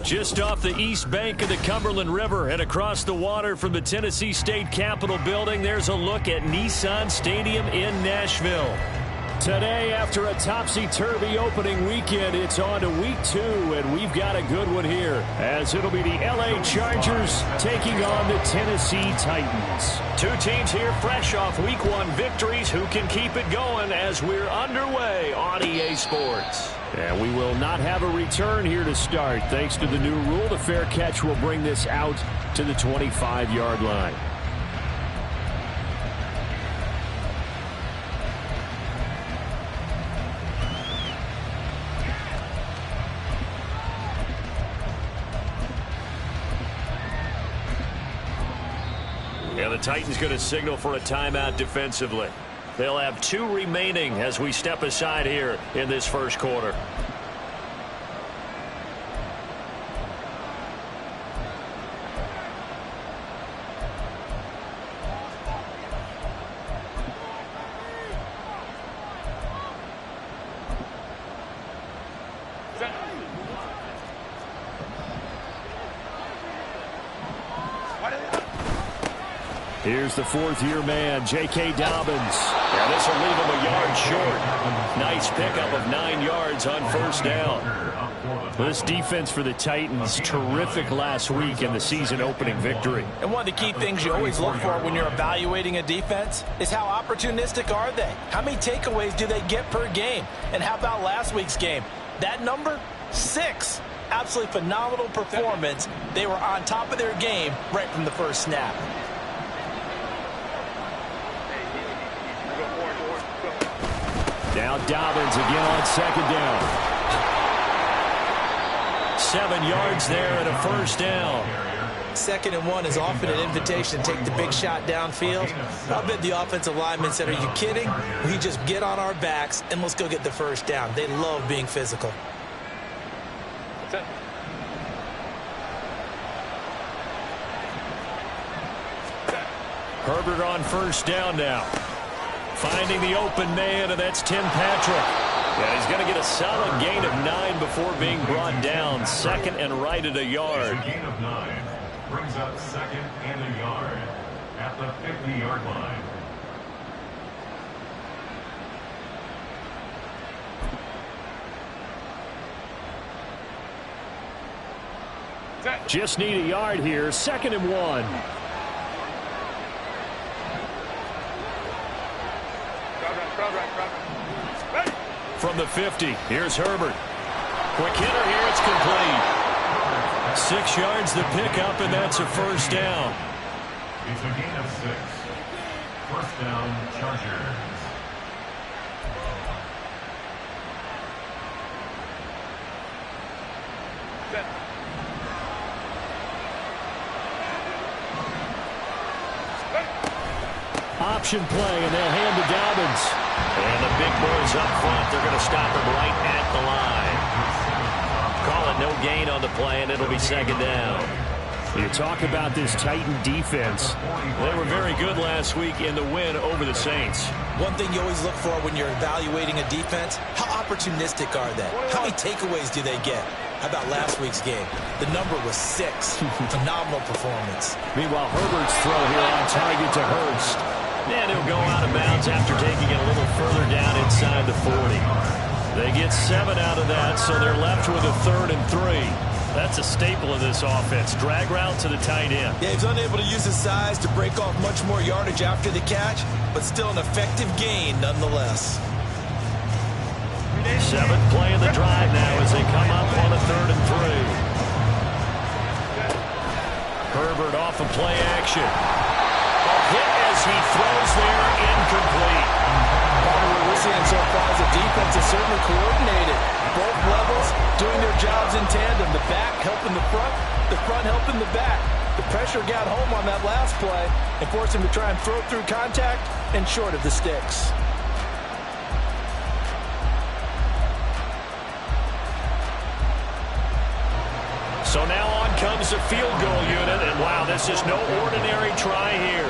Just off the east bank of the Cumberland River and across the water from the Tennessee State Capitol building, there's a look at Nissan Stadium in Nashville. Today, after a topsy-turvy opening weekend, it's on to week 2, and we've got a good one here, as it'll be the LA Chargers taking on the Tennessee Titans. Two teams here fresh off week 1 victories. Who can keep it going as we're underway on EA Sports? And we will not have a return here to start. Thanks to the new rule, the fair catch will bring this out to the 25-yard line. Yeah, the Titans going to signal for a timeout defensively. They'll have 2 remaining as we step aside here in this first quarter. Here's the 4th-year man, J.K. Dobbins. Yeah, this will leave him a yard short. Nice pickup of 9 yards on first down. This defense for the Titans, terrific last week in the season-opening victory. And one of the key things you always look for when you're evaluating a defense is how opportunistic are they? How many takeaways do they get per game? And how about last week's game? That number, 6. Absolutely phenomenal performance. They were on top of their game right from the first snap. Now Dobbins again on second down. 7 yards there and a first down. 2nd and 1 is often an invitation to take the big shot downfield. I bet the offensive linemen said, are you kidding? We just get on our backs and let's go get the first down. They love being physical. Herbert on first down now. Finding the open man, and that's Tim Patrick. Yeah, he's going to get a solid gain of 9 before being brought down. 2nd and right at a yard. A gain of 9 brings up 2nd and a yard at the 50-yard line. Just need a yard here. 2nd and 1. From the 50, here's Herbert. Quick hitter here, it's complete. 6 yards the pickup, and that's a first down. It's a gain of 6. First down, Chargers. Option play, and they'll hand to Dobbins. And the big boys up front, they're going to stop him right at the line. Call it no gain on the play, and it'll be 2nd down. You talk about this Titan defense. They were very good last week in the win over the Saints. One thing you always look for when you're evaluating a defense, how opportunistic are they? How many takeaways do they get? How about last week's game? The number was 6. Phenomenal performance. Meanwhile, Herbert's throw here on target to Hurst. And he'll go out of bounds after taking it a little further down inside the 40. They get 7 out of that, so they're left with a 3rd and 3. That's a staple of this offense. Drag route to the tight end. Yeah, he's unable to use his size to break off much more yardage after the catch, but still an effective gain nonetheless. 7th play of the drive now as they come up on a 3rd and 3. Herbert off of play action. Hit as he throws there, incomplete. What we're seeing so far is the defense is certainly coordinated. Both levels doing their jobs in tandem. The back helping the front helping the back. The pressure got home on that last play and forced him to try and throw through contact and short of the sticks. So now on comes the field goal unit, and wow, this is no ordinary try here.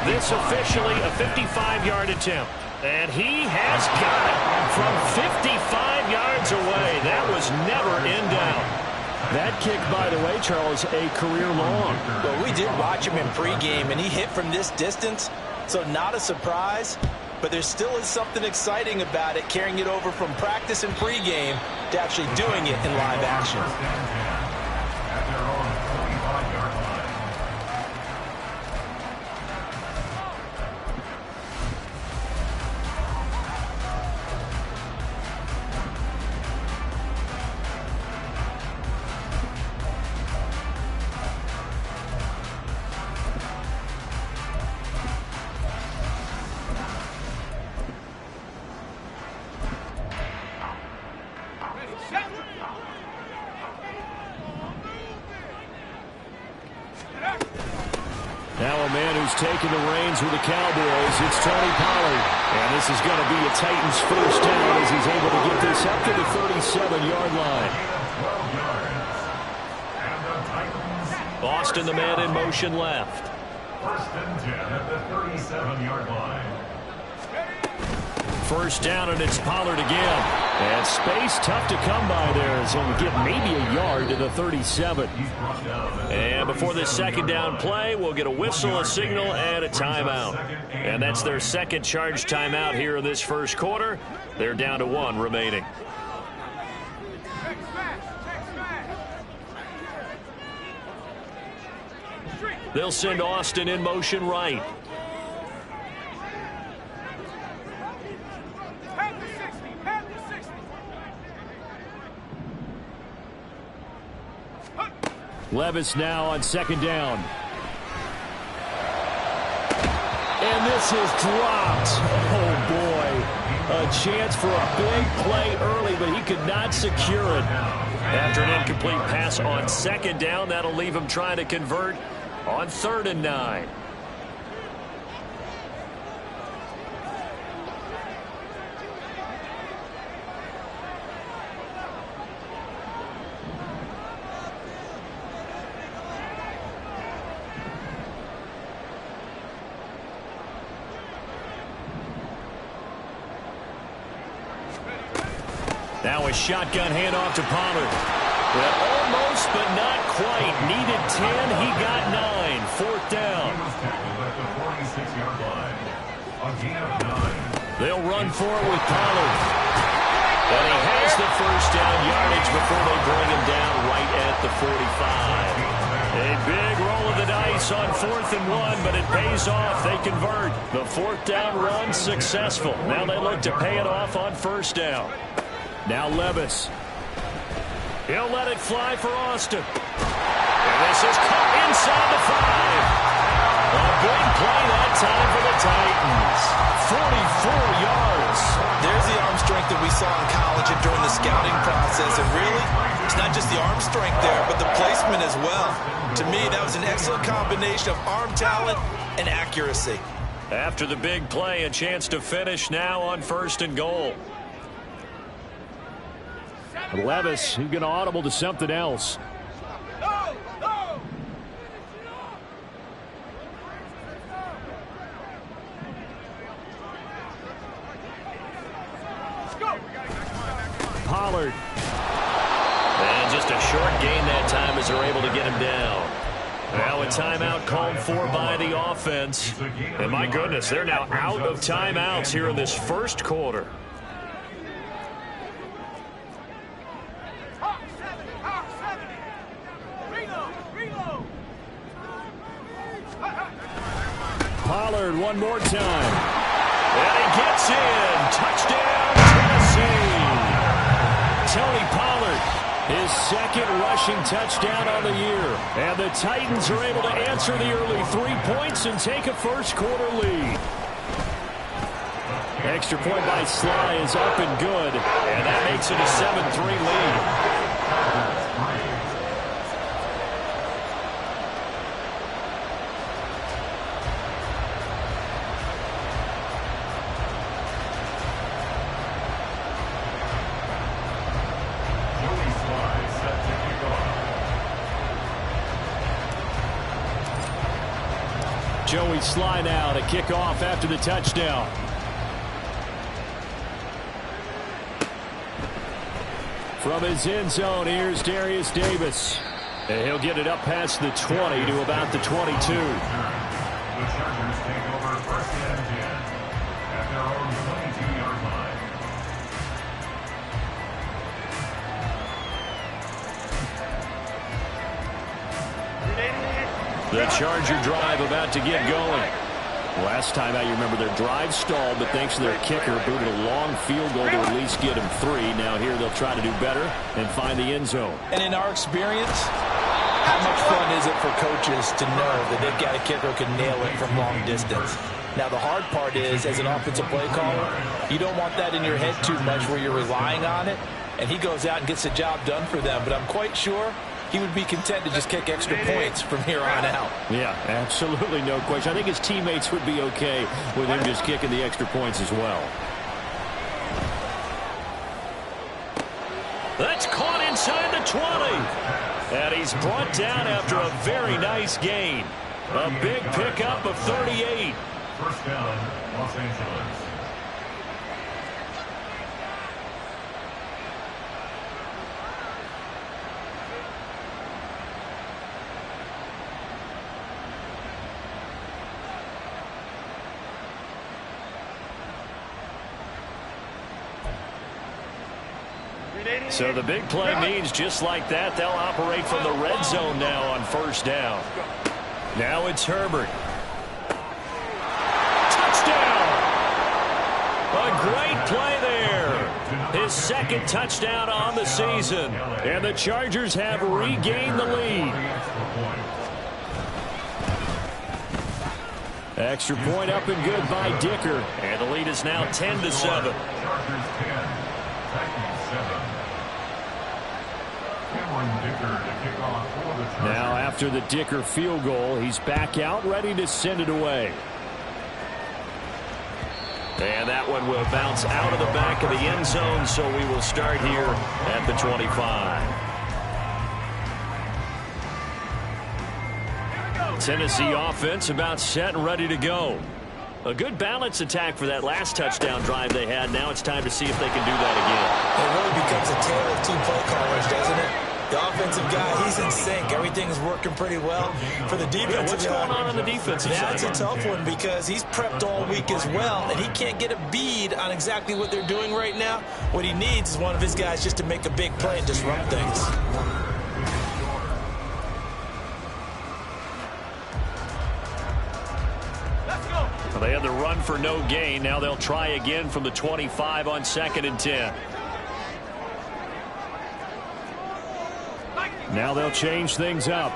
This officially a 55-yard attempt, and he has got it from 55 yards away. That was never in doubt. That kick, by the way, Charles, a career long. Well, we did watch him in pregame, and he hit from this distance, so not a surprise. But there still is something exciting about it, carrying it over from practice and pregame to actually doing it in live action. At their own 45-yard line. Now a man who's taken the reins with the Cowboys, it's Tony Pollard. And this is going to be a Titans first down as he's able to get this up to the 37-yard line. 12 yards. And the Titans. Austin, the man in motion left. First and 10 at the 37-yard line. First down, and it's Pollard again. And space tough to come by there as he'll get maybe a yard to the 37. And before this second down play, we'll get a whistle, a signal, and a timeout. And that's their second charge timeout here in this first quarter. They're down to 1 remaining. They'll send Austin in motion right. Levis now on second down. And this is dropped. Oh, boy. A chance for a big play early, but he could not secure it. After an incomplete pass on second down, that'll leave him trying to convert on 3rd and 9. Now a shotgun handoff to Pollard. Well, almost, but not quite. Needed 10. He got 9. 4th down. He was tackled at the 46-yard line. A gain of 9. They'll run for it with Pollard. And he has the first down yardage before they bring him down right at the 45. A big roll of the dice on 4th and 1, but it pays off. They convert. The 4th down run successful. Now they look to pay it off on 1st down. Now Levis. He'll let it fly for Austin. And this is caught inside the 5. A big play that time for the Titans. 44 yards. There's the arm strength that we saw in college and during the scouting process. And really, it's not just the arm strength there, but the placement as well. To me, that was an excellent combination of arm talent and accuracy. After the big play, a chance to finish now on 1st and goal. Levis, he's going to audible to something else. Pollard. And just a short gain that time as they're able to get him down. Now a timeout called for by the offense. And my goodness, they're now out of timeouts here in this first quarter. Pollard one more time. And he gets in. Touchdown, Tennessee. Tony Pollard, his second rushing touchdown on the year. And the Titans are able to answer the early 3 points and take a first quarter lead. Extra point by Sly is up and good. And that makes it a 7-3 lead. Joey Sly now to kick off after the touchdown. From his end zone, here's Darius Davis. And he'll get it up past the 20 to about the 22. The Chargers take over first and 10 at their own 22-yard line. The Charger drive about to get going. Last time out, you remember their drive stalled, but thanks to their kicker, booted a long field goal to at least get him 3. Now here they'll try to do better and find the end zone. And in our experience, how much fun is it for coaches to know that they've got a kicker who can nail it from long distance? Now, the hard part is, as an offensive play caller, you don't want that in your head too much where you're relying on it, and he goes out and gets the job done for them. But I'm quite sure he would be content to just kick extra points from here on out. Yeah, absolutely no question. I think his teammates would be okay with him just kicking the extra points as well. That's caught inside the 20. And he's brought down after a very nice gain. A big pickup of 38. First down, Los Angeles. So the big play means just like that, they'll operate from the red zone now on first down. Now it's Herbert. Touchdown! A great play there. His second touchdown on the season. And the Chargers have regained the lead. Extra point up and good by Dicker. And the lead is now 10-7. Chargers 10, Titans 7. Now after the Dicker field goal, he's back out ready to send it away. And that one will bounce out of the back of the end zone, so we will start here at the 25. Tennessee offense about set and ready to go. A good balance attack for that last touchdown drive they had. Now it's time to see if they can do that again. It really becomes a tale of two play callers, doesn't it? The offensive guy, he's in sync. Everything's working pretty well. For the defensive What's going on the defensive side? That's a tough one because he's prepped all week as well, and he can't get a bead on exactly what they're doing right now. What he needs is one of his guys just to make a big play and disrupt things. Well, they had the run for no gain. Now they'll try again from the 25 on 2nd and 10. Now they'll change things up.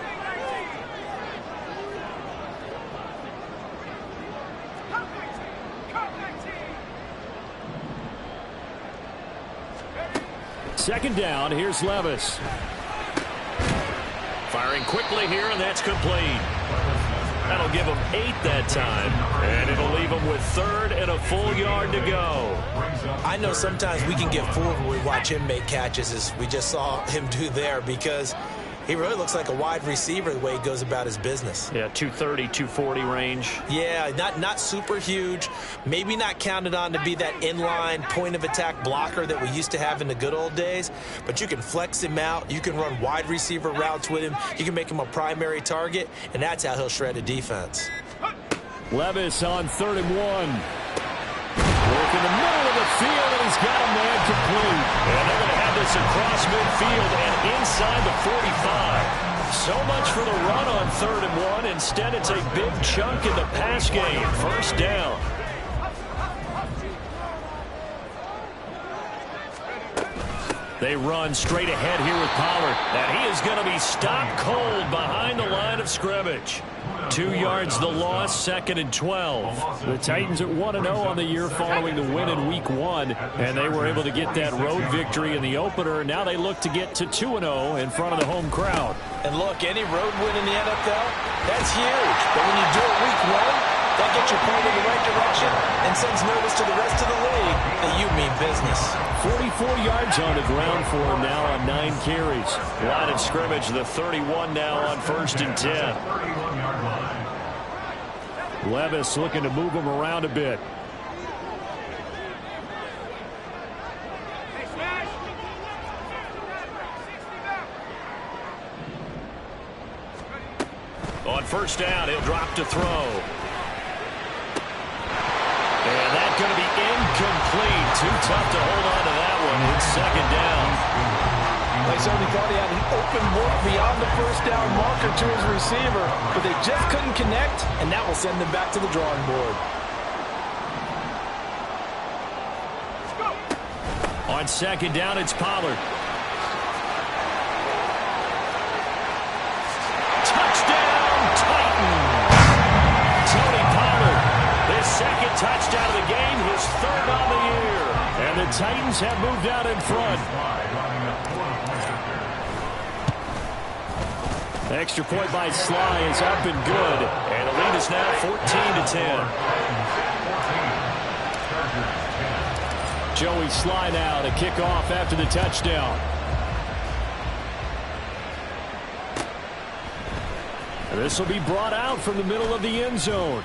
Second down, here's Levis. Firing quickly here, and that's complete. That'll give him 8 that time, and it'll leave him with 3rd and a full yard to go. I know sometimes we can get fooled when we watch him make catches, as we just saw him do there, because he really looks like a wide receiver the way he goes about his business. Yeah, 230, 240 range. Yeah, not super huge. Maybe not counted on to be that inline point-of-attack blocker that we used to have in the good old days. But you can flex him out. You can run wide receiver routes with him. You can make him a primary target, and that's how he'll shred a defense. Levis on 3rd and 1. Work in the middle of the field, and he's got a man complete. And they're going to have this across midfield and inside the 45. So much for the run on 3rd and 1. Instead, it's a big chunk in the pass game. First down. They run straight ahead here with Pollard. And he is going to be stopped cold behind the line of scrimmage. 2 yards the loss, 2nd and 12. The Titans at 1-0 on the year following the win in Week 1, and they were able to get that road victory in the opener. Now they look to get to 2-0 in front of the home crowd. And look, any road win in the NFL, that's huge. But when you do it Week 1, that gets you pointed in the right direction and sends notice to the rest of the league that you mean business. 44 yards on the ground for him now on 9 carries. Line of scrimmage, the 31 now on 1st and 10. Levis looking to move him around a bit. On first down, he'll drop to throw. And that's going to be incomplete. Too tough to hold on to that one. It's second down. They certainly thought he had an open look beyond the first down marker to his receiver, but they just couldn't connect, and that will send them back to the drawing board. On second down, it's Pollard. Touchdown, Titans! Tony Pollard, his second touchdown of the game, his third on the year. And the Titans have moved out in front. Extra point by Sly is up and good. And the lead is now 14-10. Joey Sly now to kick off after the touchdown. And this will be brought out from the middle of the end zone.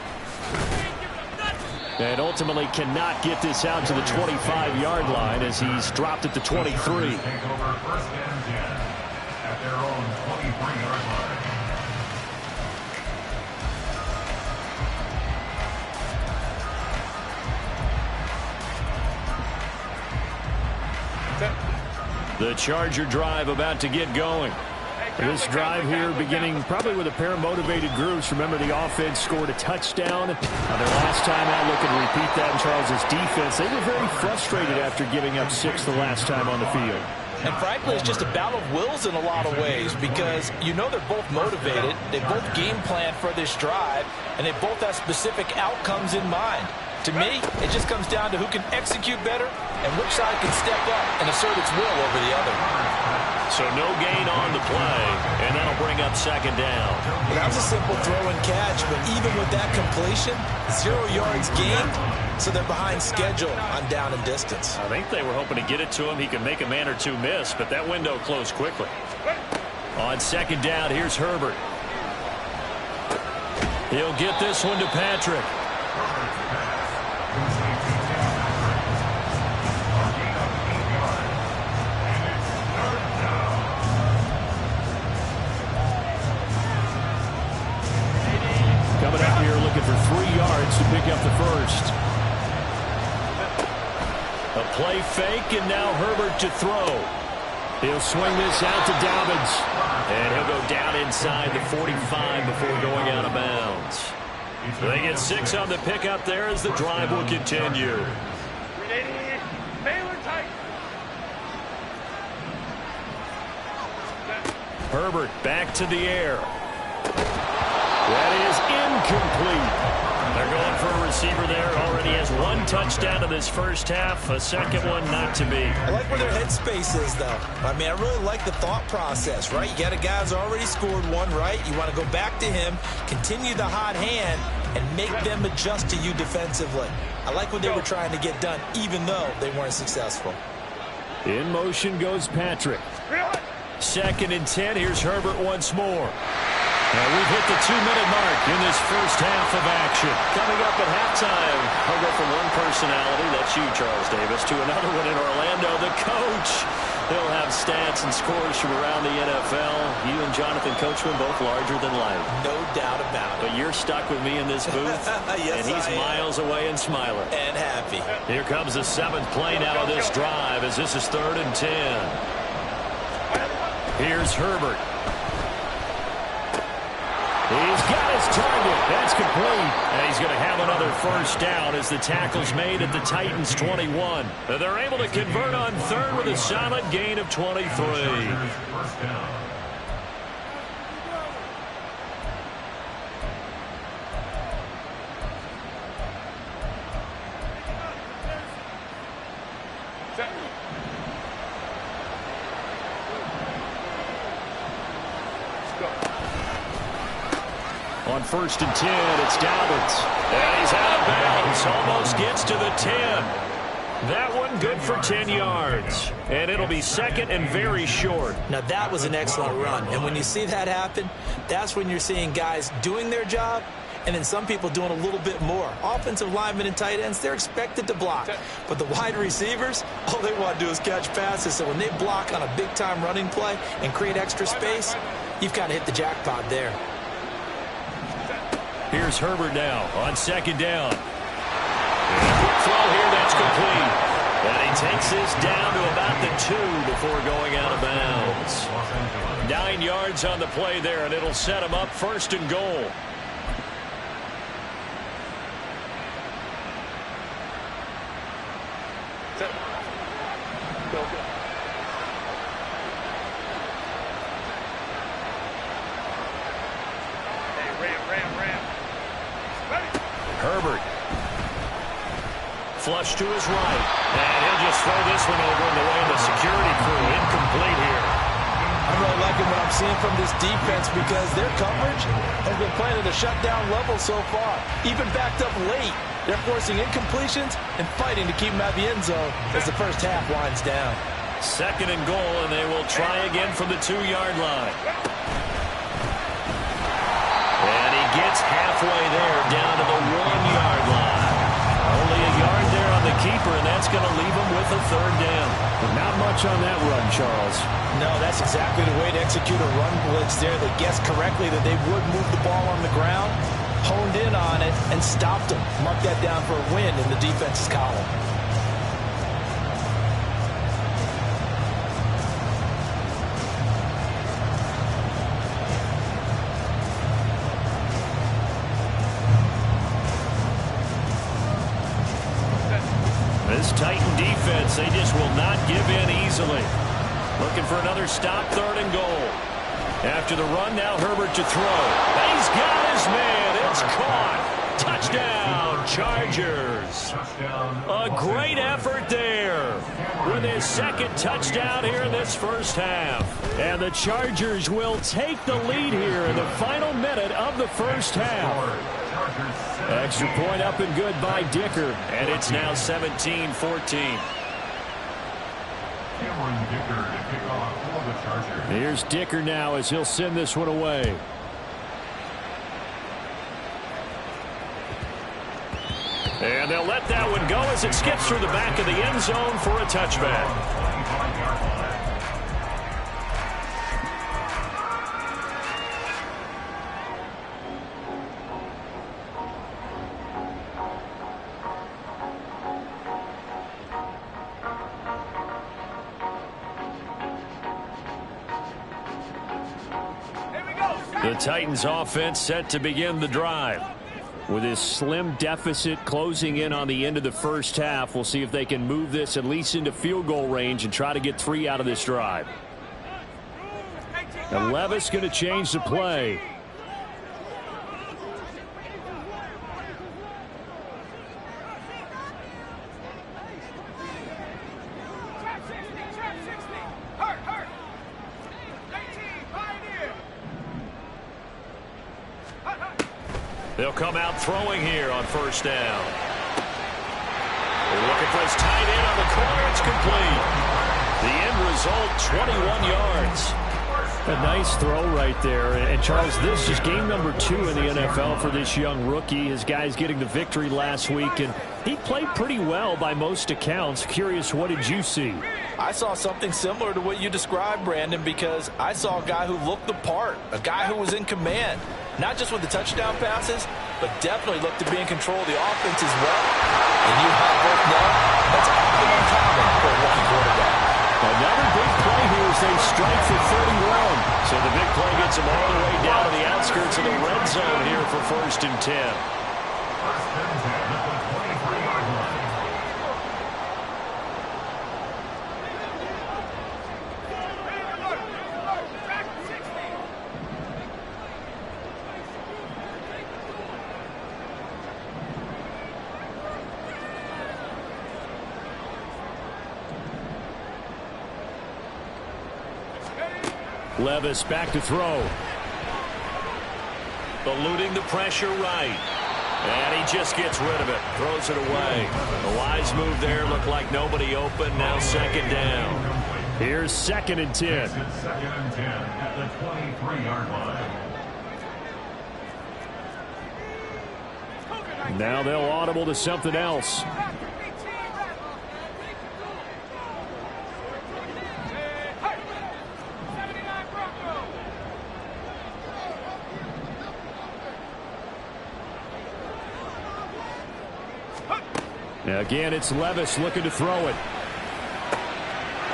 And ultimately cannot get this out to the 25-yard line as he's dropped at the 23. Take over first and 10 at their own 23-yard line. The Charger drive about to get going. This drive here beginning probably with a pair of motivated groups. Remember, the offense scored a touchdown. Their last time out, looking to repeat that in Charles' defense. They were very frustrated after giving up 6 the last time on the field. And frankly, it's just a battle of wills in a lot of ways because you know they're both motivated. They both game plan for this drive, and they both have specific outcomes in mind. To me, it just comes down to who can execute better and which side can step up and assert its will over the other. So no gain on the play, and that'll bring up second down. Well, that was a simple throw and catch, but even with that completion, 0 yards gained, so they're behind schedule on down and distance. I think they were hoping to get it to him. He could make a man or two miss, but that window closed quickly. On second down, here's Herbert. He'll get this one to Patrick. Coming up here looking for 3 yards to pick up the first. A play fake, and now Herbert to throw. He'll swing this out to Dobbins. And he'll go down inside the 45 before going out of bounds. They get 6 on the pickup there as the drive will continue. Herbert back to the air. That is incomplete. They're going for a receiver there. Already has 1 touchdown in this first half. A second one not to be. I like where their headspace is, though. I mean, I really like the thought process, right? You got a guy who's already scored 1, right? You want to go back to him, continue the hot hand, and make them adjust to you defensively. I like what they were trying to get done, even though they weren't successful. In motion goes Patrick. Second and 10. Here's Herbert once more. We've hit the 2-minute mark in this first half of action. Coming up at halftime, I'll go from one personality, that's you, Charles Davis, to another one in Orlando, the coach. He'll have stats and scores from around the NFL. You and Jonathan Coachman both larger than life. No doubt about it. But you're stuck with me in this booth, yes, and he's miles away and smiling. And happy. Here comes the 7th play now of this drive as this is 3rd and 10. Here's Herbert. He's got his target. That's complete. And he's going to have another first down as the tackle's made at the Titans' 21. They're able to convert on 3rd with a solid gain of 23. First down. On 1st and 10, it's Dobbins. And he's out of bounds. Almost gets to the 10. That one good for 10 yards. And it'll be 2nd and very short. Now, that was an excellent run. And when you see that happen, that's when you're seeing guys doing their job and then some people doing a little bit more. Offensive linemen and tight ends, they're expected to block. But the wide receivers, all they want to do is catch passes. So when they block on a big-time running play and create extra space, you've kind of hit the jackpot there. Here's Herbert now on second down. And a quick throw here that's complete. And he takes this down to about the 2 before going out of bounds. 9 yards on the play there, and it'll set him up 1st and goal. Herbert. Flush to his right. And he'll just throw this one over in the way of the security crew. Incomplete here. I'm really liking what I'm seeing from this defense because their coverage has been playing at a shutdown level so far. Even backed up late, they're forcing incompletions and fighting to keep them out of the end zone as the first half winds down. 2nd and goal, and they will try again from the 2-yard line. And he gets halfway there down to the 1-yard line. Only a yard there on the keeper, and that's going to leave him with a 3rd down. But not much on that run, Charles. No, that's exactly the way to execute a run blitz there. They guessed correctly that they would move the ball on the ground, honed in on it, and stopped them. Mark that down for a win in the defense's column. This Titan defense, they just will not give in easily. Looking for another stop, 3rd and goal. After the run, now Herbert to throw. He's got his man. It's caught. Touchdown, Chargers. A great effort there with his 2nd touchdown here in this first half. And the Chargers will take the lead here in the final minute of the first half. Extra point up and good by Dicker, and it's now 17-14. Here's Dicker now as he'll send this one away. And they'll let that one go as it skips through the back of the end zone for a touchback. The Titans offense set to begin the drive. With his slim deficit closing in on the end of the first half, we'll see if they can move this at least into field goal range and try to get 3 out of this drive. And Levis going to change the play. They'll come out throwing here on 1st down. They're looking for his tight end on the corner. It's complete. The end result, 21 yards. A nice throw right there. And, Charles, this is game number 2 in the NFL for this young rookie. His guys getting the victory last week, and he played pretty well by most accounts. Curious, what did you see? I saw something similar to what you described, Brandon, because I saw a guy who looked the part, a guy who was in command. Not just with the touchdown passes, but definitely looked to be in control of the offense as well. And you have both know that's often uncommon for a rookie quarterback. Another big play here as they strike for 31. So the big play gets them all the way down to the outskirts of the red zone here for 1st and 10. 1st and 10 at the 23-yard line. Levis back to throw. Eluding the pressure right. And he just gets rid of it. Throws it away. A wise move there. Looked like nobody open. Now 2nd down. Here's 2nd and 10. 2nd and 10 at the 23-yard line. Now they'll audible to something else. Again, it's Levis looking to throw it.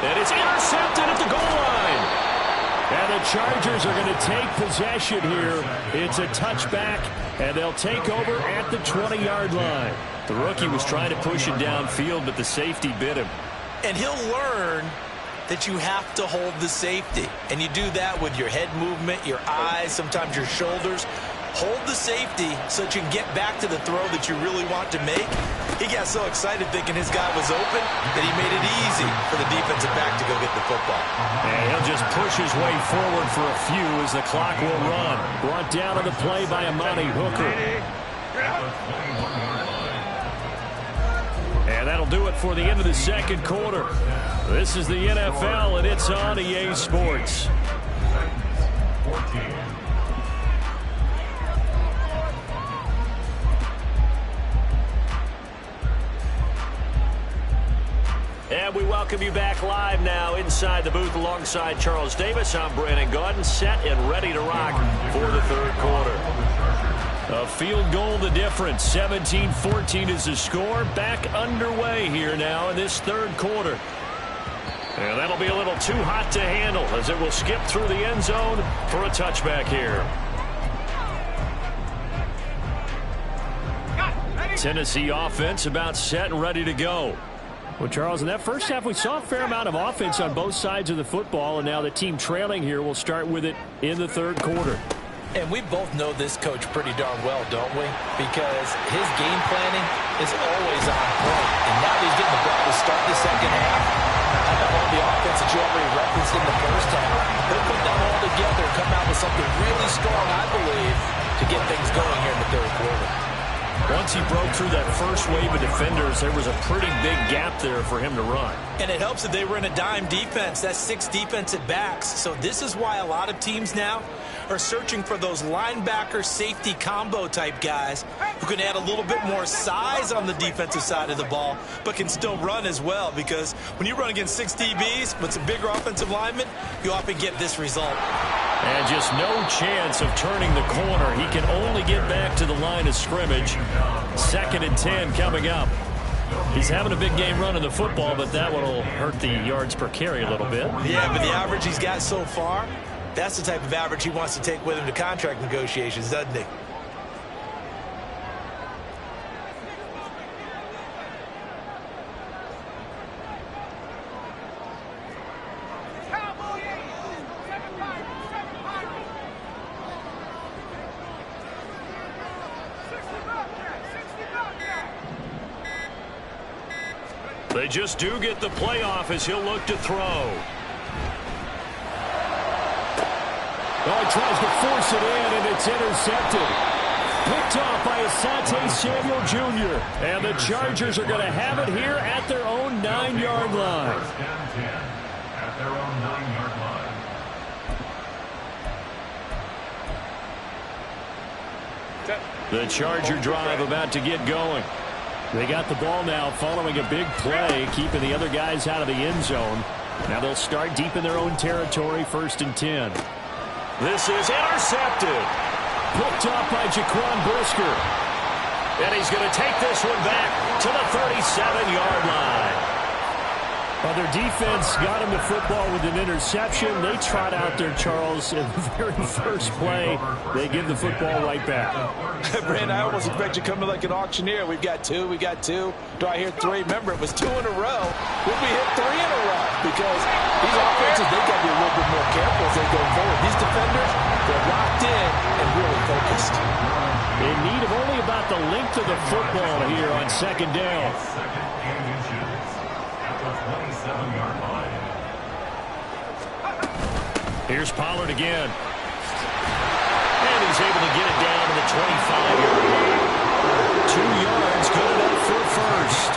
And it's intercepted at the goal line. And the Chargers are going to take possession here. It's a touchback, and they'll take over at the 20-yard line. The rookie was trying to push it downfield, but the safety bit him. And he'll learn that you have to hold the safety. And you do that with your head movement, your eyes, sometimes your shoulders. Hold the safety so that you can get back to the throw that you really want to make. He got so excited thinking his guy was open that he made it easy for the defensive back to go get the football. And he'll just push his way forward for a few as the clock will run. Brought down on the play by Amani Hooker. And that'll do it for the end of the second quarter. This is the NFL, and it's on EA Sports. 14. And we welcome you back live now inside the booth alongside Charles Davis. I'm Brandon Gaudin, set and ready to rock for the third quarter. A field goal the difference. 17-14 is the score. Back underway here now in this third quarter. And that'll be a little too hot to handle as it will skip through the end zone for a touchback here. Tennessee offense about set and ready to go. Well, Charles, in that first half, we saw a fair amount of offense on both sides of the football, and now the team trailing here will start with it in the third quarter. And we both know this coach pretty darn well, don't we? Because his game planning is always on point. And now he's getting the ball to start the second half. I know all the offense that you already referenced in the first half. He'll put that all together and come out with something really strong, I believe, to get things going here in the third quarter. Once he broke through that first wave of defenders, there was a pretty big gap there for him to run. And it helps that they were in a dime defense. That's 6 defensive backs. So this is why a lot of teams now are searching for those linebacker safety combo type guys who can add a little bit more size on the defensive side of the ball, but can still run as well. Because when you run against 6 DBs with some bigger offensive linemen, you often get this result. And just no chance of turning the corner. He can only get back to the line of scrimmage. 2nd and 10 coming up. He's having a big game running the football, but that will hurt the yards per carry a little bit. Yeah, but the average he's got so far, that's the type of average he wants to take with him to contract negotiations, doesn't he? They just do get the playoff as he'll look to throw. Oh, he tries to force it in, and it's intercepted. Picked off by Asante Samuel Jr. And the Chargers are going to have it here at their own 9-yard line. First down 10 at their own 9-yard line. The Charger drive about to get going. They got the ball now following a big play, keeping the other guys out of the end zone. Now they'll start deep in their own territory, 1st and 10. This is intercepted. Picked off by Jaquan Brisker. And he's going to take this one back to the 37-yard line. Well, their defense got him the football with an interception. They trot out there, Charles, in the very first play. They give the football right back. Brandon, I almost expect you coming like an auctioneer. We've got 2, we got 2. Do I hear 3? Remember, it was 2 in a row. Will we hit 3 in a row? Because these offenses, they got to be a little bit more careful as they go forward. These defenders, they're locked in and really focused. In need of only about the length of the football here on 2nd down. 2nd and inches at the 27-yard line. Here's Pollard again. And he's able to get it down to the 25-yard line. 2 yards, good enough for a first.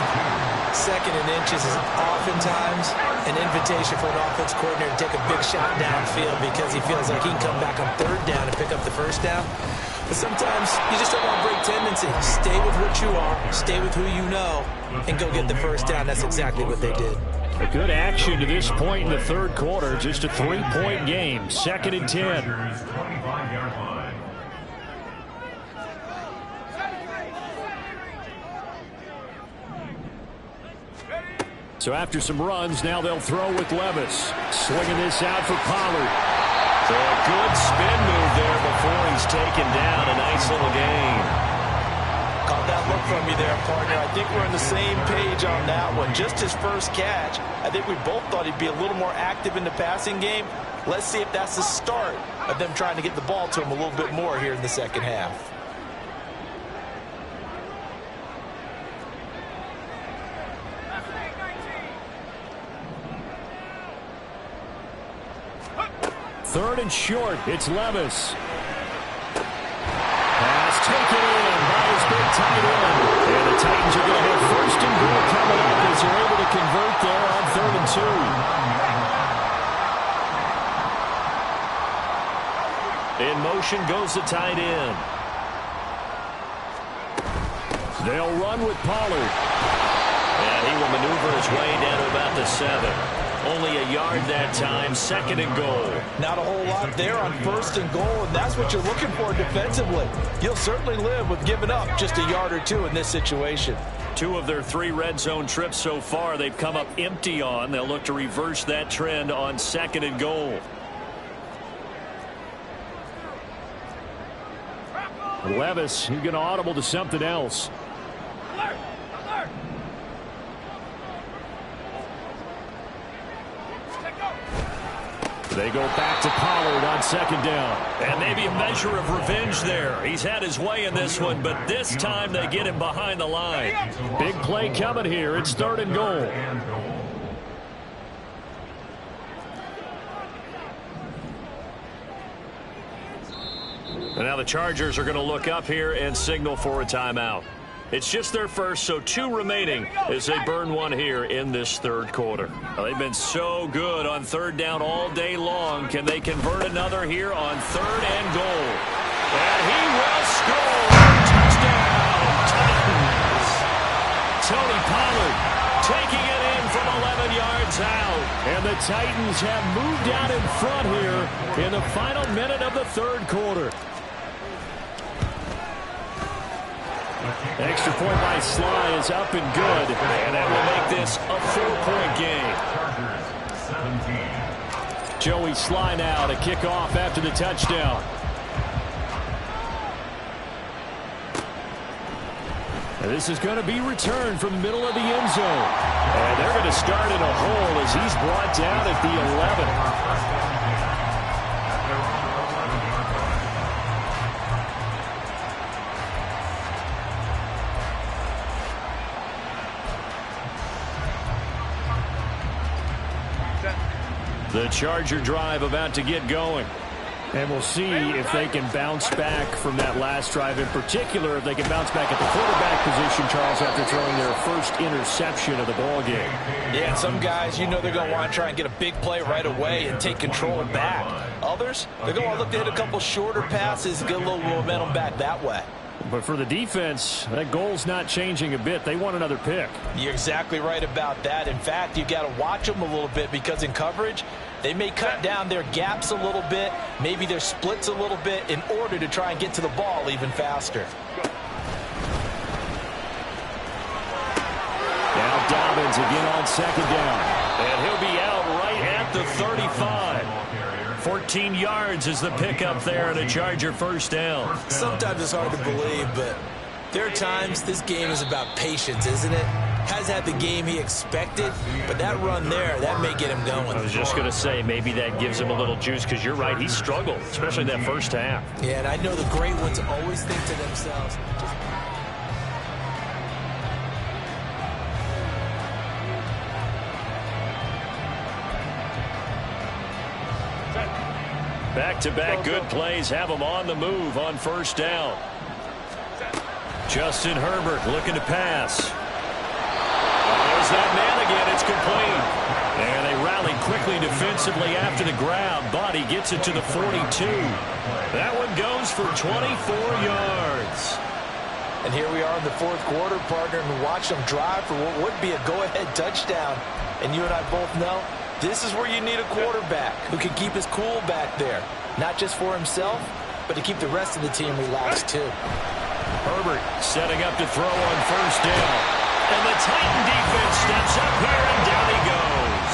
2nd and inches is oftentimes an invitation for an offense coordinator to take a big shot downfield because he feels like he can come back on 3rd down and pick up the 1st down. But sometimes you just don't want to break tendency. Stay with what you are, stay with who you know, and go get the 1st down. That's exactly what they did. A good action to this point in the third quarter. Just a 3-point game. 2nd and 10. 25-yard line. So after some runs, now they'll throw with Levis. Swinging this out for Pollard. So a good spin move there before he's taken down. A nice little gain. Caught that look from you there, partner. I think we're on the same page on that one. Just his first catch. I think we both thought he'd be a little more active in the passing game. Let's see if that's the start of them trying to get the ball to him a little bit more here in the second half. Third and short, it's Levis. Pass taken in by his big tight end. And the Titans are going to have first and goal coming up as they're able to convert there on 3rd and 2. In motion goes the tight end. They'll run with Pollard. And he will maneuver his way down to about the 7. Only a yard that time, 2nd and goal. Not a whole lot there on 1st and goal, and that's what you're looking for defensively. You'll certainly live with giving up just a yard or 2 in this situation. 2 of their 3 red zone trips so far they've come up empty on. They'll look to reverse that trend on 2nd and goal. Levis, he's going to audible to something else. They go back to Pollard on 2nd down. And maybe a measure of revenge there. He's had his way in this one, but this time they get him behind the line. Big play coming here. It's 3rd and goal. And now the Chargers are going to look up here and signal for a timeout. It's just their first, so 2 remaining as they burn one here in this 3rd quarter. Well, they've been so good on 3rd down all day long. Can they convert another here on 3rd and goal? And he will score. Touchdown, Titans. Tony Pollard taking it in from 11 yards out. And the Titans have moved out in front here in the final minute of the 3rd quarter. Extra point by Sly is up and good. And that will make this a 4-point game. Joey Sly now to kick off after the touchdown. And this is going to be returned from the middle of the end zone. And they're going to start in a hole as he's brought down at the 11. The Charger drive about to get going. And we'll see if they can bounce back from that last drive. In particular, if they can bounce back at the quarterback position, Charles, after throwing their first interception of the ballgame. Yeah, and some guys, you know they're going to want to try and get a big play right away and take control back. Others, they're going to want to look to hit a couple shorter passes and get a little momentum back that way. But for the defense, that goal's not changing a bit. They want another pick. You're exactly right about that. In fact, you've got to watch them a little bit because in coverage, they may cut down their gaps a little bit, maybe their splits a little bit in order to try and get to the ball even faster. Now Dobbins again on 2nd down. And he'll be out right at the 35. 14 yards is the pickup there and a Charger 1st down. Sometimes it's hard to believe, but there are times this game is about patience, isn't it? Has had the game he expected, but that run there, that may get him going. I was just going to say, maybe that gives him a little juice because you're right, he struggled, especially that first half. Yeah, and I know the great ones always think to themselves, back-to-back good plays have him on the move on 1st down. Justin Herbert looking to pass. There's that man again. It's complete. And they rally quickly defensively after the grab. Body gets it to the 42. That one goes for 24 yards. And here we are in the 4th quarter, partner, and watch them drive for what would be a go-ahead touchdown. And you and I both know this is where you need a quarterback who can keep his cool back there. Not just for himself, but to keep the rest of the team relaxed too. Herbert setting up to throw on 1st down. And the Titan defense steps up here, and down he goes.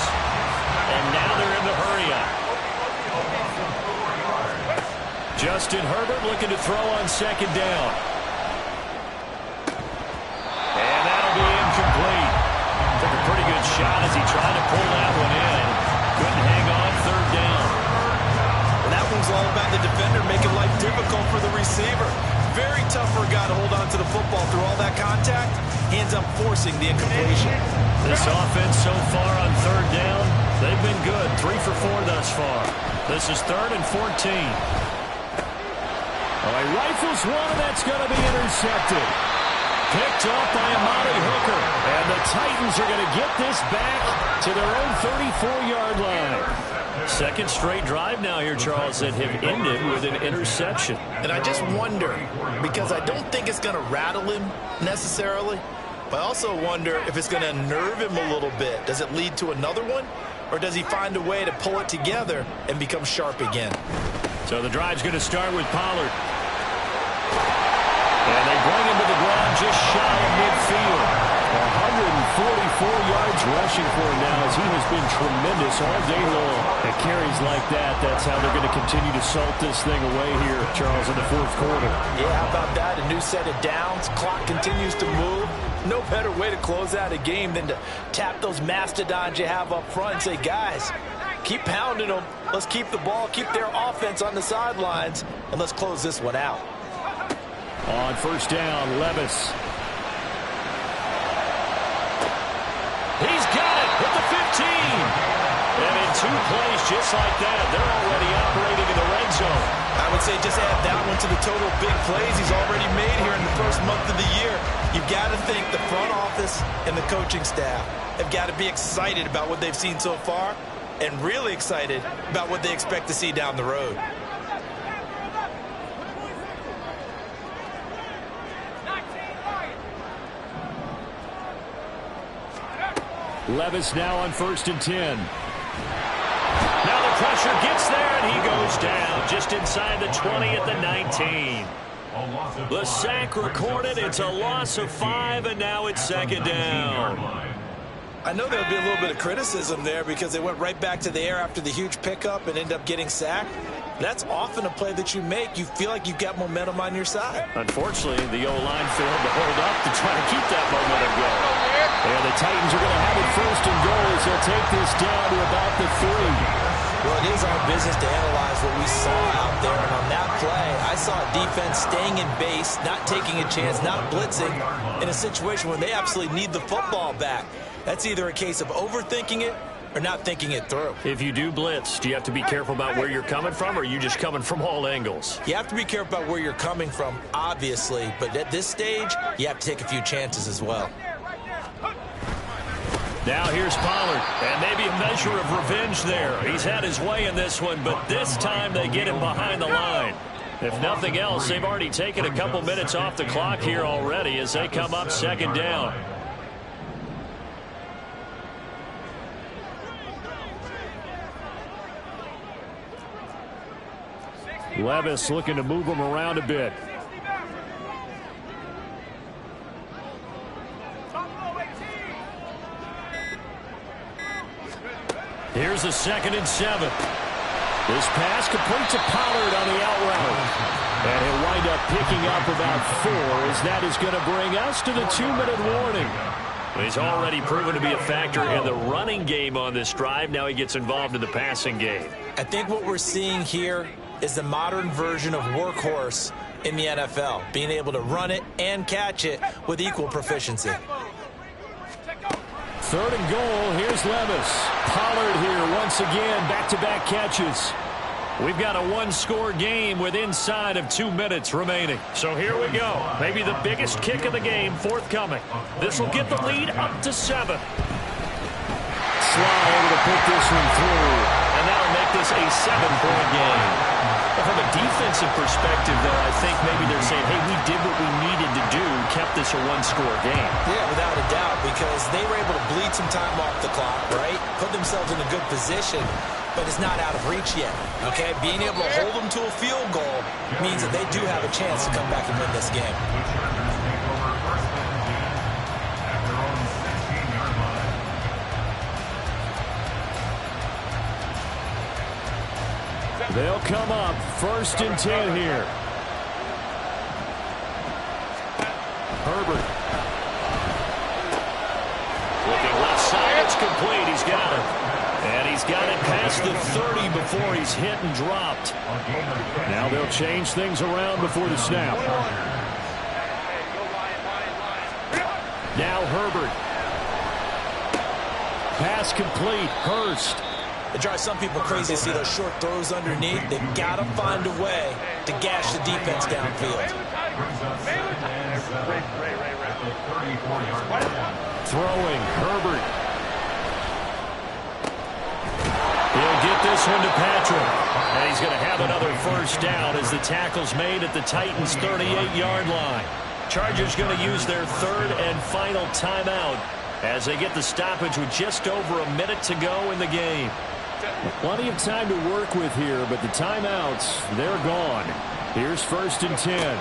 And now they're in the hurry-up. Justin Herbert looking to throw on second down. And that'll be incomplete. Took a pretty good shot as he tried to pull that one in. Couldn't hang on third down. And that one's all about the defender making life difficult for the receiver. Very tough for a guy to hold on to the football through all that contact. He ends up forcing the incompletion. This offense so far on third down, they've been good. 3 for 4 thus far. This is 3rd and 14. Oh, he rifles one, and that's going to be intercepted. Picked up by Amari Hooker. And the Titans are going to get this back to their own 34-yard line. Second straight drive now here, Charles, that have ended with an interception. And I just wonder, because I don't think it's going to rattle him necessarily, but I also wonder if it's going to unnerve him a little bit. Does it lead to another one? Or does he find a way to pull it together and become sharp again? So the drive's going to start with Pollard. And they bring him to the ground just shy of midfield. 144 yards rushing for him now as he has been tremendous all day long. At carries like that, that's how they're going to continue to salt this thing away here, Charles, in the fourth quarter. Yeah, how about that? A new set of downs. Clock continues to move. No better way to close out a game than to tap those mastodons you have up front and say, guys, keep pounding them. Let's keep the ball, keep their offense on the sidelines, and let's close this one out. On first down, Levis. He's got it with the 15. And in 2 plays just like that, they're already operating in the red zone. I would say just add that one to the total big plays he's already made here in the first month of the year. You've got to think the front office and the coaching staff have got to be excited about what they've seen so far and really excited about what they expect to see down the road. Levis now on 1st and 10. Now the pressure gets there, and he goes down just inside the 20 at the 19. The sack recorded. It's a loss of 5, and now it's second down. I know there'll be a little bit of criticism there because they went right back to the air after the huge pickup and ended up getting sacked. That's often a play that you make. You feel like you've got momentum on your side. Unfortunately, the O-line failed to hold up to try to keep that momentum going. And the Titans are going to have it 1st and goal as they'll take this down to about the 3. Well, it is our business to analyze what we saw out there. And on that play, I saw a defense staying in base, not taking a chance, not blitzing in a situation where they absolutely need the football back. That's either a case of overthinking it or not thinking it through. If you do blitz, do you have to be careful about where you're coming from, or are you just coming from all angles? You have to be careful about where you're coming from, obviously. But at this stage, you have to take a few chances as well. Now here's Pollard, and maybe a measure of revenge there. He's had his way in this one, but this time they get him behind the line. If nothing else, they've already taken a couple minutes off the clock here already as they come up second down. Levis looking to move him around a bit. Here's a 2nd and 7. This pass complete to Pollard on the out route. And he'll wind up picking up about 4 as that is going to bring us to the 2-minute warning. He's already proven to be a factor in the running game on this drive. Now he gets involved in the passing game. I think what we're seeing here is the modern version of workhorse in the NFL, being able to run it and catch it with equal proficiency. 3rd and goal. Here's Levis. Pollard here once again, back-to-back catches. We've got a 1-score game with inside of 2 minutes remaining. So here we go. Maybe the biggest kick of the game forthcoming. This will get the lead up to 7. Sly able to put this one through. And that'll make this a 7-point game. Well, from a defensive perspective, though, I think maybe they're saying, hey, we did what we needed to do, kept this a 1-score game. Yeah, without a doubt, because they were able to bleed some time off the clock, right? Put themselves in a good position, but it's not out of reach yet, okay? Being able to hold them to a field goal means that they do have a chance to come back and win this game. They'll come up 1st and 10 here. Herbert. Looking left side. It's complete. He's got it. And he's got it past the 30 before he's hit and dropped. Now they'll change things around before the snap. Now Herbert. Pass complete. Hurst. It drives some people crazy to see those short throws underneath. They've got to find a way to gash the defense downfield. Throwing. Herbert. He'll get this one to Patrick. And he's going to have another 1st down as the tackle's made at the Titans' 38-yard line. Chargers going to use their 3rd and final timeout as they get the stoppage with just over a minute to go in the game. Plenty of time to work with here, but the timeouts, they're gone. Here's 1st and 10.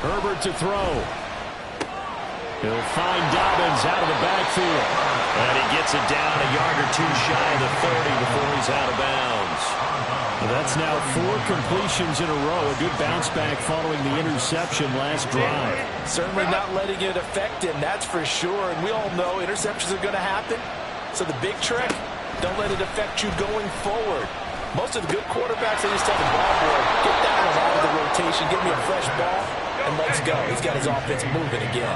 Herbert to throw. He'll find Dobbins out of the backfield. And he gets it down a yard or two shy of the 30 before he's out of bounds. Well, that's now 4 completions in a row. A good bounce back following the interception last drive. Certainly not letting it affect him, that's for sure. And we all know interceptions are going to happen. So the big trick, don't let it affect you going forward. Most of the good quarterbacks, they just tell the ball boy, get that one out of the rotation, give me a fresh ball, and let's go. He's got his offense moving again.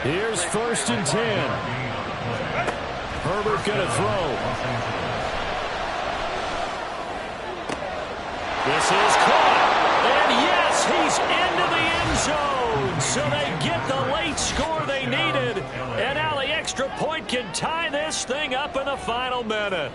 Here's 1st and 10. Herbert going to throw. This is caught. And yes, he's into the end zone. So they get the late score they needed. And now the extra point can tie this thing up in the final minute.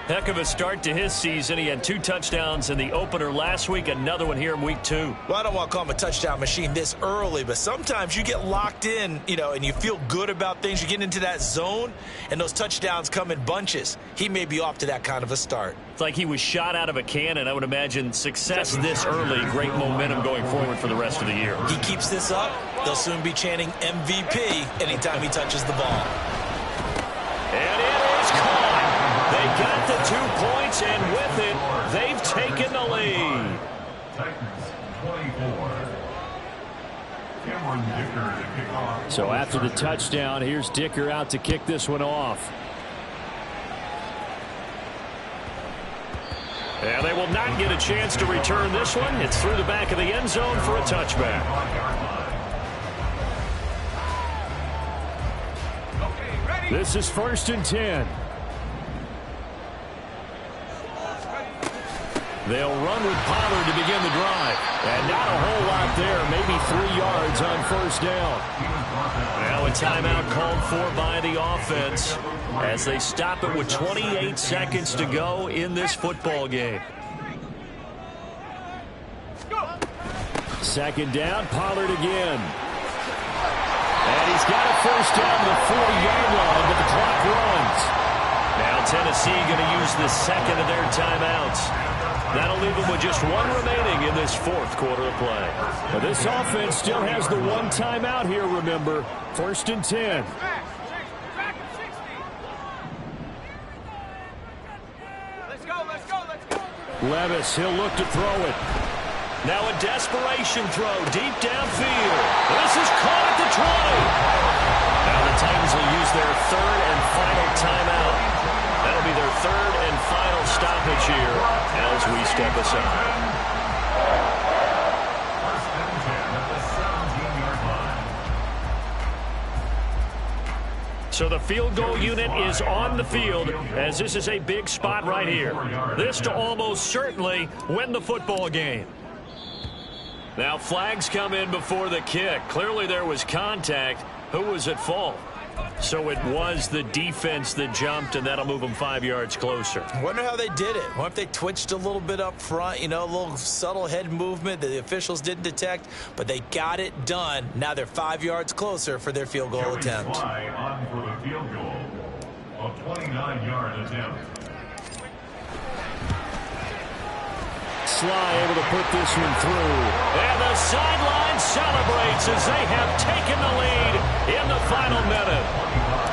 Heck of a start to his season. He had 2 touchdowns in the opener last week, another one here in week 2. Well, I don't want to call him a touchdown machine this early, but sometimes you get locked in, and you feel good about things. You get into that zone, and those touchdowns come in bunches. He may be off to that kind of a start. It's like he was shot out of a cannon. I would imagine success this early, great momentum going forward for the rest of the year. He keeps this up, they'll soon be chanting MVP anytime he touches the ball. And it is caught. They got the 2 points, and with it, they've taken the lead. Titans 24. Cameron Dicker to kick off. So after the touchdown, here's Dicker out to kick this one off. And they will not get a chance to return this one. It's through the back of the end zone for a touchback. This is 1st and 10. They'll run with Pollard to begin the drive. And not a whole lot there. Maybe 3 yards on 1st down. Now a timeout called for by the offense as they stop it with 28 seconds to go in this football game. 2nd down, Pollard again. And he's got a 1st down to the 40-yard line, but the clock runs. Now Tennessee going to use the 2nd of their timeouts. That'll leave them with just 1 remaining in this 4th quarter of play. But this offense still has the 1 timeout here, remember. 1st and 10. Let's go. Levis, he'll look to throw it. Now a desperation throw deep downfield. This is caught at the 20. Now the Titans will use their 3rd and final timeout. That'll be their 3rd and final stoppage here as we step aside. First and 10 at the 17-yard line. So the field goal unit is on the field as this is a big spot right here. This to almost certainly win the football game. Now flags come in before the kick. Clearly there was contact. Who was at fault? So it was the defense that jumped, and that'll move them 5 yards closer. I wonder how they did it. What if they twitched a little bit up front, a little subtle head movement that the officials didn't detect, but they got it done. Now they're 5 yards closer for their field goal attempt. Sly on for the field goal. A 29-yard attempt. Sly able to put this one through. And the sideline celebrates as they have taken the lead in the final minute.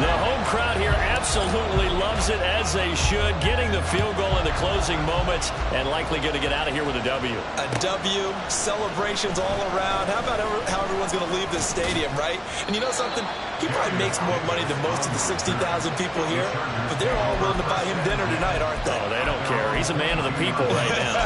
The home crowd here absolutely loves it, as they should. Getting the field goal in the closing moments and likely going to get out of here with a W. A W, celebrations all around. How about how everyone's going to leave this stadium, right? And you know something? He probably makes more money than most of the 60,000 people here, but they're all willing to buy him dinner tonight, aren't they? Oh, they don't care. He's a man of the people right now.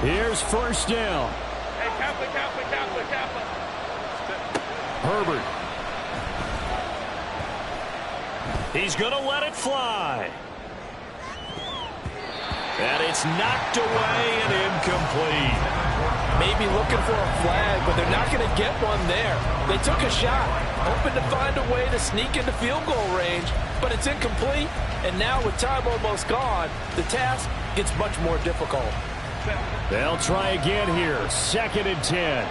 Here's first down. Hey, Kaplan. Herbert. He's going to let it fly. And it's knocked away and incomplete. Maybe looking for a flag, but they're not going to get one there. They took a shot, hoping to find a way to sneak into field goal range, but it's incomplete. And now with time almost gone, the task gets much more difficult. They'll try again here. 2nd and 10. 59.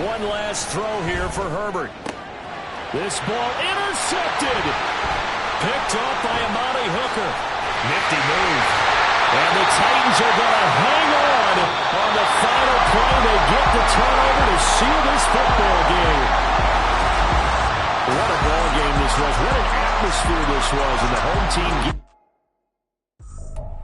One last throw here for Herbert. This ball intercepted. Picked off by Amani Hooker. Nifty move. And the Titans are going to hang on the final play. They get the turnover to seal this football game. What a ball game this was. What an atmosphere this was. And the home team